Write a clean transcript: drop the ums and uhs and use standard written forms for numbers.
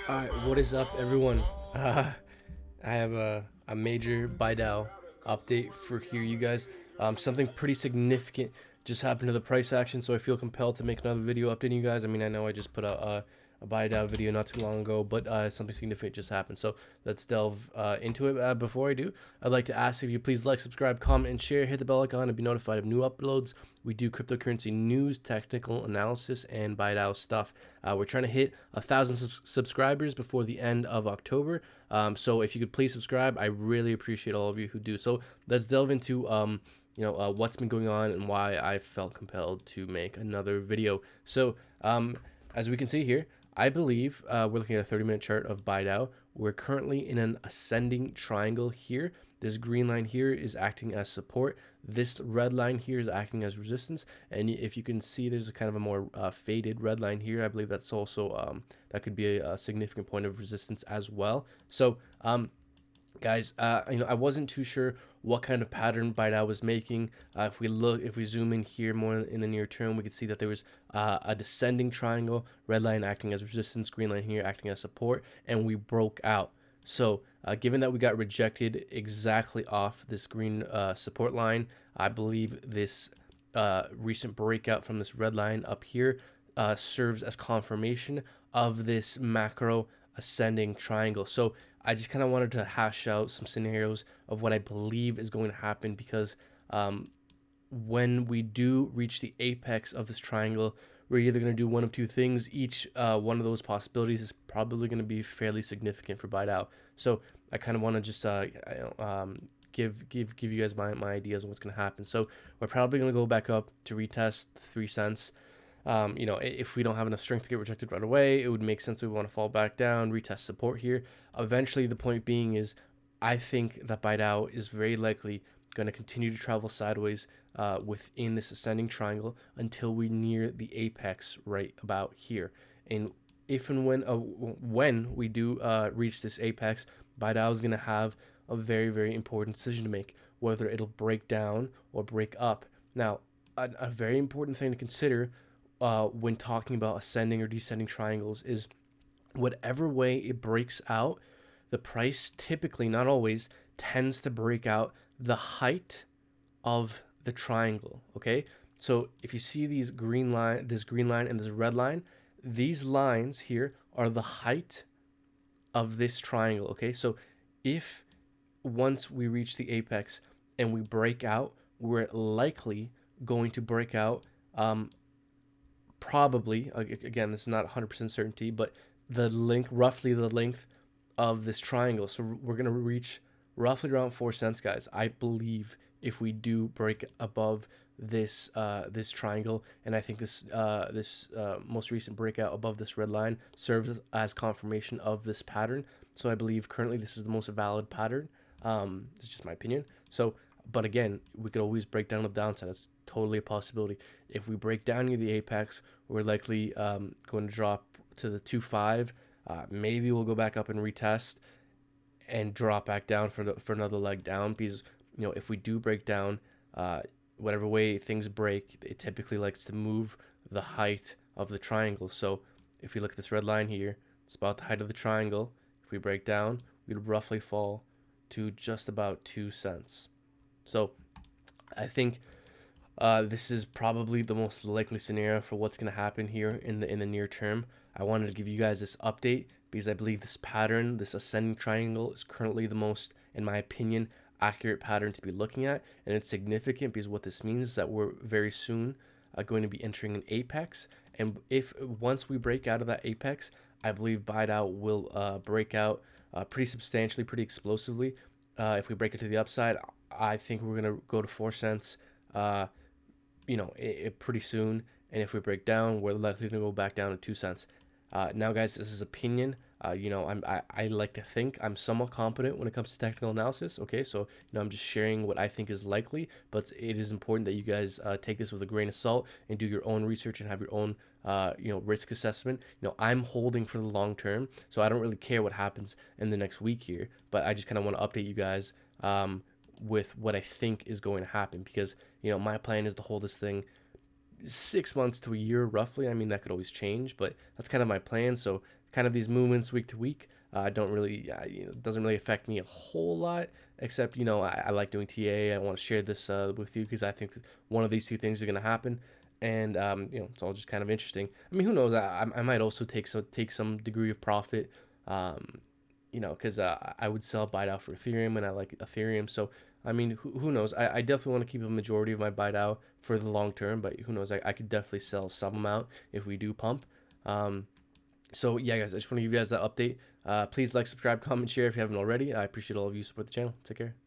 Alright, what is up, everyone? I have a major Bidao update for here, you guys. Something pretty significant just happened to the price action, so I feel compelled to make another video updating you guys. I mean, I know I just put a Bidao video not too long ago, but something significant just happened. So let's delve into it. Before I do, I'd like to ask if you please like, subscribe, comment, and share. Hit the bell icon and be notified of new uploads. We do cryptocurrency news, technical analysis, and Bidao stuff. We're trying to hit 1,000 subscribers before the end of October. So if you could please subscribe, I really appreciate all of you who do. So let's delve into what's been going on and why I felt compelled to make another video. So as we can see here, I believe we're looking at a 30-minute chart of Bidao. We're currently in an ascending triangle here. This green line here is acting as support. This red line here is acting as resistance. And if you can see, there's a kind of a more faded red line here. I believe that's also that could be a significant point of resistance as well. So guys, I wasn't too sure what kind of pattern Bidao was making. If we zoom in here more in the near term, we could see that there was a descending triangle, red line acting as resistance, green line here acting as support, and we broke out. So given that we got rejected exactly off this green support line, I believe this recent breakout from this red line up here serves as confirmation of this macro ascending triangle. So I just kind of wanted to hash out some scenarios of what I believe is going to happen, because when we do reach the apex of this triangle, we're either going to do one of two things. Each one of those possibilities is probably going to be fairly significant for Bidao. So I kind of want to just give you guys my ideas on what's going to happen. So we're probably going to go back up to retest 3 cents. If we don't have enough strength to get rejected right away, it would make sense that we want to fall back down, retest support here. Eventually, the point being is, I think that Bidao is very likely going to continue to travel sideways within this ascending triangle until we near the apex right about here. And if and when we do reach this apex, Bidao is going to have a very, very important decision to make, whether it'll break down or break up. Now, a very important thing to consider when talking about ascending or descending triangles is, whatever way it breaks out, the price typically, not always, tends to break out the height of the triangle. Okay, so if you see this green line and this red line, these lines here are the height of this triangle. Okay, so if once we reach the apex and we break out, we're likely going to break out probably, again, this is not 100% certainty, but roughly the length of this triangle. So we're going to reach roughly around 4 cents, guys, I believe, if we do break above this triangle. And I think this most recent breakout above this red line serves as confirmation of this pattern. So I believe currently this is the most valid pattern. It's just my opinion. So, but again, we could always break down the downside. That's totally a possibility. If we break down near the apex, we're likely going to drop to the 2.5. Maybe we'll go back up and retest and drop back down for another leg down, because if we do break down, whatever way things break, it typically likes to move the height of the triangle. So if we look at this red line here, it's about the height of the triangle. If we break down, we'd roughly fall to just about 2 cents. So I think this is probably the most likely scenario for what's going to happen here in the near term. I wanted to give you guys this update because I believe this pattern, this ascending triangle, is currently the most, in my opinion, accurate pattern to be looking at. And it's significant because what this means is that we're very soon going to be entering an apex. And if once we break out of that apex, I believe Bidao will break out pretty substantially, pretty explosively. If we break it to the upside, I think we're going to go to 4 cents pretty soon. And if we break down, we're likely to go back down to 2 cents. Now, guys, this is opinion. I like to think I'm somewhat competent when it comes to technical analysis. Okay, so I'm just sharing what I think is likely, but it is important that you guys take this with a grain of salt and do your own research and have your own risk assessment. I'm holding for the long term, so I don't really care what happens in the next week here, but I just kind of want to update you guys with what I think is going to happen, because my plan is to hold this thing 6 months to a year roughly. I mean, that could always change, but that's kind of my plan. So kind of these movements week to week don't really, doesn't really affect me a whole lot. Except, I like doing TA. I want to share this with you because I think that one of these two things are going to happen, and it's all just kind of interesting. I mean, who knows? I might also take some degree of profit, because I would sell Bidao for Ethereum, and I like Ethereum. So I mean, who knows? I definitely want to keep a majority of my Bidao for the long term, but who knows? I could definitely sell some amount if we do pump. Um, so yeah, guys, I just want to give you guys that update. Please like, subscribe, comment, share if you haven't already. I appreciate all of you support the channel. Take care.